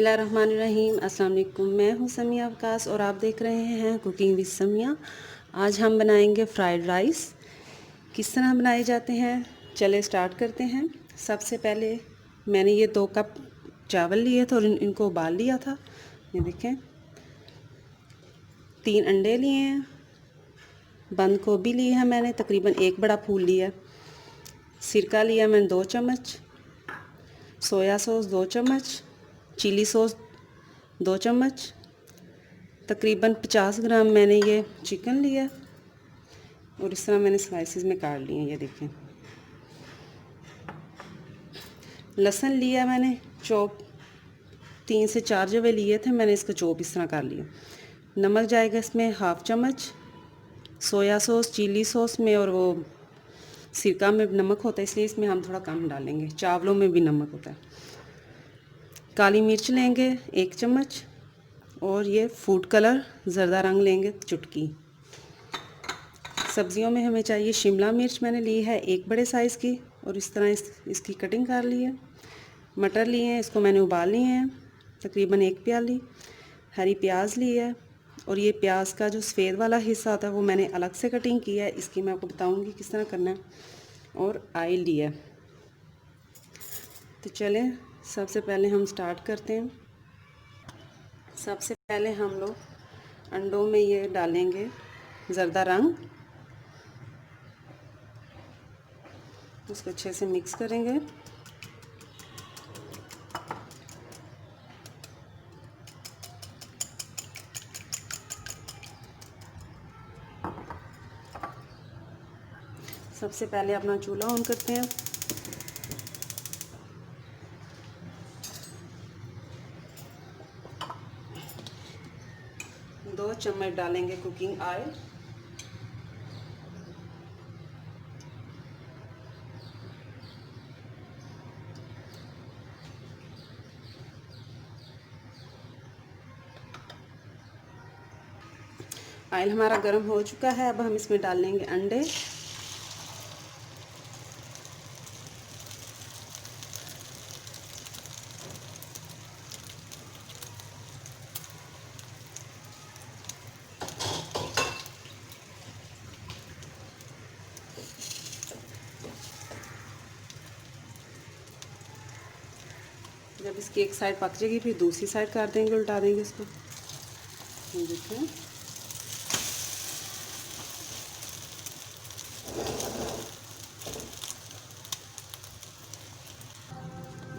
बिस्मिल्लाहिर्रहमानिर्रहीम। अस्सलाम वालेकुम। मैं हूँ समिया अवकाश और आप देख रहे हैं कुकिंग विद समिया। आज हम बनाएंगे फ्राइड राइस। किस तरह बनाए जाते हैं चले स्टार्ट करते हैं। सबसे पहले मैंने ये 2 कप चावल लिए थे और इनको उबाल लिया था। ये देखें, 3 अंडे लिए हैं, बंद गोभी ली है मैंने, तकरीबन 1 बड़ा फूल लिया, सिरका लिया मैंने 2 चम्मच, सोया सॉस 2 चम्मच, चिली सॉस 2 चम्मच, तकरीबन 50 ग्राम मैंने ये चिकन लिया और इस तरह मैंने स्लाइसेस में काट लिए हैं। ये देखें, लहसुन लिया मैंने चॉप, 3 से 4 जवे लिए थे मैंने, इसका चॉप इस तरह कर लिया। नमक जाएगा इसमें 1/2 चम्मच, सोया सॉस चिली सॉस में और वो सिरका में नमक होता है इसलिए इसमें हम थोड़ा कम डालेंगे, चावलों में भी नमक होता है। काली मिर्च लेंगे 1 चम्मच और ये फूड कलर ज़र्दा रंग लेंगे चुटकी। सब्जियों में हमें चाहिए शिमला मिर्च, मैंने ली है 1 बड़े साइज़ की और इस तरह इसकी कटिंग कर ली है। मटर लिए हैं, इसको मैंने उबाल लिए हैं, तकरीबन 1 प्याली। हरी प्याज ली है और ये प्याज का जो सफ़ेद वाला हिस्सा होता है वो मैंने अलग से कटिंग किया है, इसकी मैं आपको बताऊंगी किस तरह करना है। और ऑयल लिया है। तो चलें सबसे पहले हम स्टार्ट करते हैं। सबसे पहले हम लोग अंडों में ये डालेंगे ज़र्दा रंग, इसको अच्छे से मिक्स करेंगे। सबसे पहले अपना चूल्हा ऑन करते हैं। दो चम्मच डालेंगे कुकिंग ऑयल, ऑयल हमारा गर्म हो चुका है। अब हम इसमें डालेंगे अंडे। जब इसकी एक साइड पक जाएगी फिर दूसरी साइड कर देंगे, उल्टा देंगे इसको। देखिए,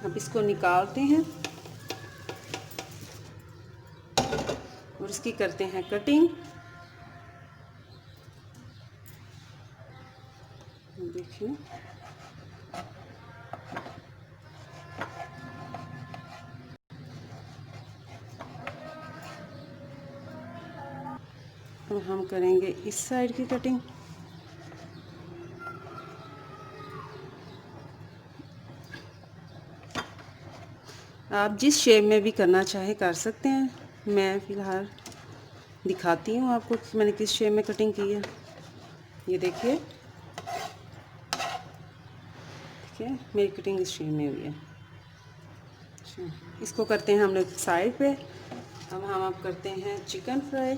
अब इसको निकालते हैं और इसकी करते हैं कटिंग। देखिए, अब हम करेंगे इस साइड की कटिंग। आप जिस शेप में भी करना चाहे कर सकते हैं, मैं फ़िलहाल दिखाती हूँ आपको कि मैंने किस शेप में कटिंग की है। ये देखिए, ठीक है, मेरी कटिंग इस शेप में हुई है। इसको करते हैं हम लोग साइड पे। अब हम करते हैं चिकन फ्राई।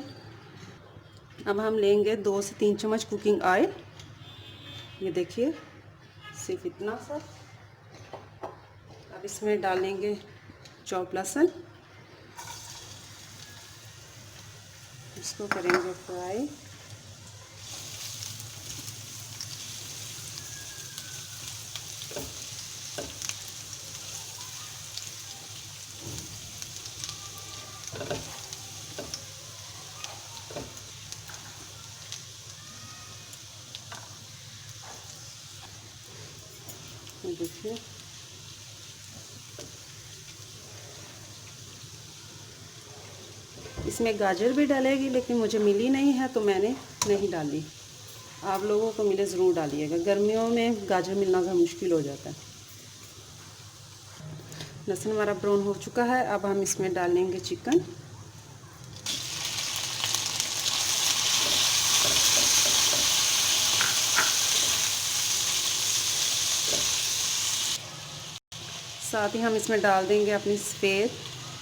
अब हम लेंगे 2 से 3 चम्मच कुकिंग ऑयल। ये देखिए, सिर्फ इतना सा। अब इसमें डालेंगे चॉप लहसुन, इसको करेंगे फ्राई। देखिए, इसमें गाजर भी डालेगी लेकिन मुझे मिली नहीं है तो मैंने नहीं डाली। आप लोगों को मिले ज़रूर डालिएगा, गर्मियों में गाजर मिलना का मुश्किल हो जाता है। लहसुन हमारा ब्राउन हो चुका है। अब हम इसमें डालेंगे चिकन। साथ ही हम इसमें डाल देंगे अपनी सफ़ेद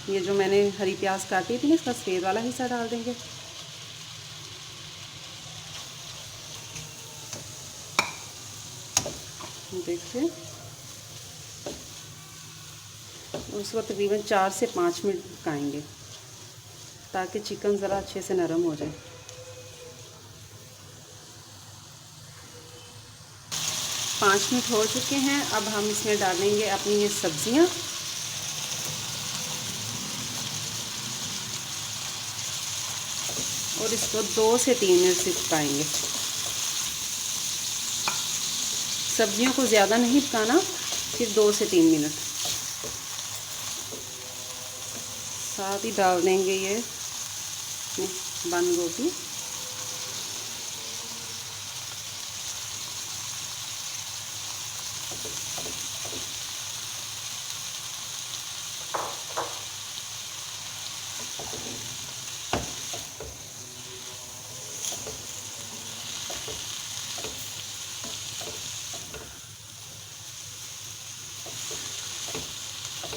ये जो मैंने हरी प्याज काटी थी ना, इसका सफ़ेद वाला हिस्सा डाल देंगे। देखिए, उसको तकरीबन 4 से 5 मिनट पकाएंगे ताकि चिकन ज़रा अच्छे से नरम हो जाए। 5 मिनट हो चुके हैं। अब हम इसमें डालेंगे अपनी ये सब्ज़ियाँ। और इसको 2 से 3 मिनट से पकाएंगे। सब्जियों को ज़्यादा नहीं पकाना, फिर 2 से 3 मिनट। साथ ही डाल देंगे ये बंद गोभी।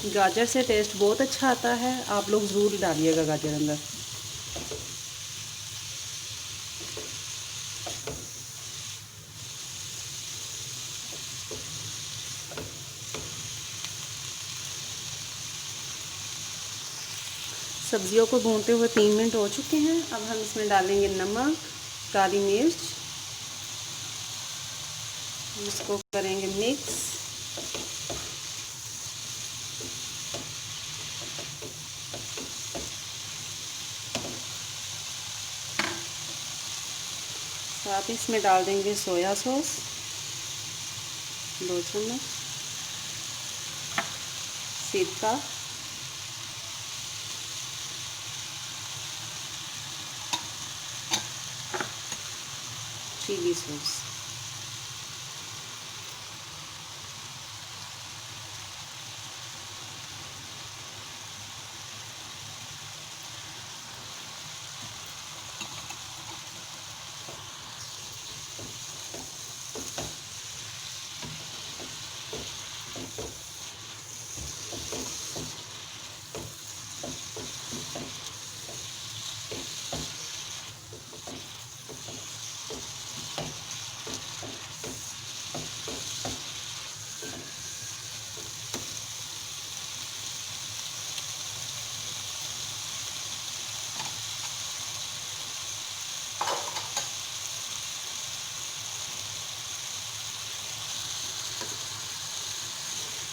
गाजर से टेस्ट बहुत अच्छा आता है, आप लोग ज़रूर डालिएगा गाजर अंदर। सब्जियों को भूनते हुए 3 मिनट हो चुके हैं। अब हम इसमें डालेंगे नमक, काली मिर्च, इसको करेंगे मिक्स। साथ ही इसमें डाल देंगे सोया सॉस 2 चम्मच, सिरका, चिली सॉस।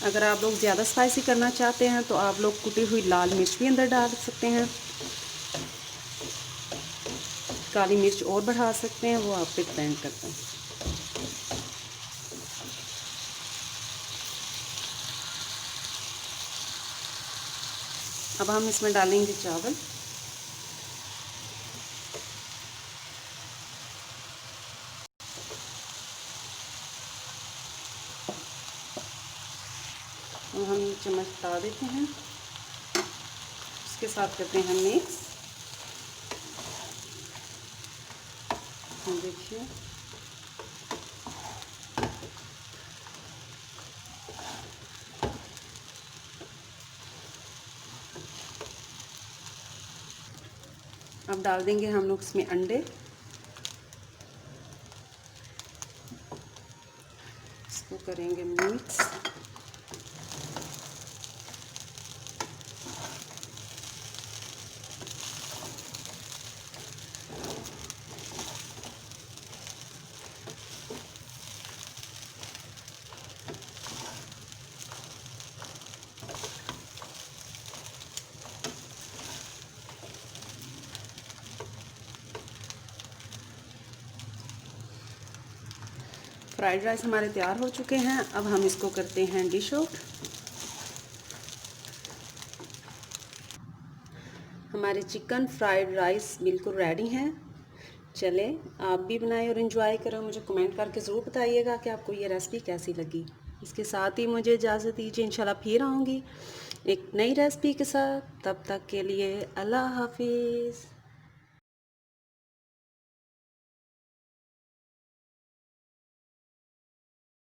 अगर आप लोग ज़्यादा स्पाइसी करना चाहते हैं तो आप लोग कुटी हुई लाल मिर्च भी अंदर डाल सकते हैं, काली मिर्च और बढ़ा सकते हैं, वो आप पे डिपेंड करता है। अब हम इसमें डालेंगे चावल। और हम चम्मच हटा देते हैं, इसके साथ करते हैं मिक्स। देखिए, अब डाल देंगे हम लोग इसमें अंडे। इसको करेंगे मिक्स। फ्राइड राइस हमारे तैयार हो चुके हैं। अब हम इसको करते हैं डिश आउट। हमारे चिकन फ्राइड राइस बिल्कुल रेडी हैं। चले आप भी बनाएं और इन्जॉय करें। मुझे कमेंट करके ज़रूर बताइएगा कि आपको ये रेसिपी कैसी लगी। इसके साथ ही मुझे इजाज़त दीजिए, इंशाल्लाह फिर आऊँगी एक नई रेसिपी के साथ। तब तक के लिए अल्लाह हाफिज़।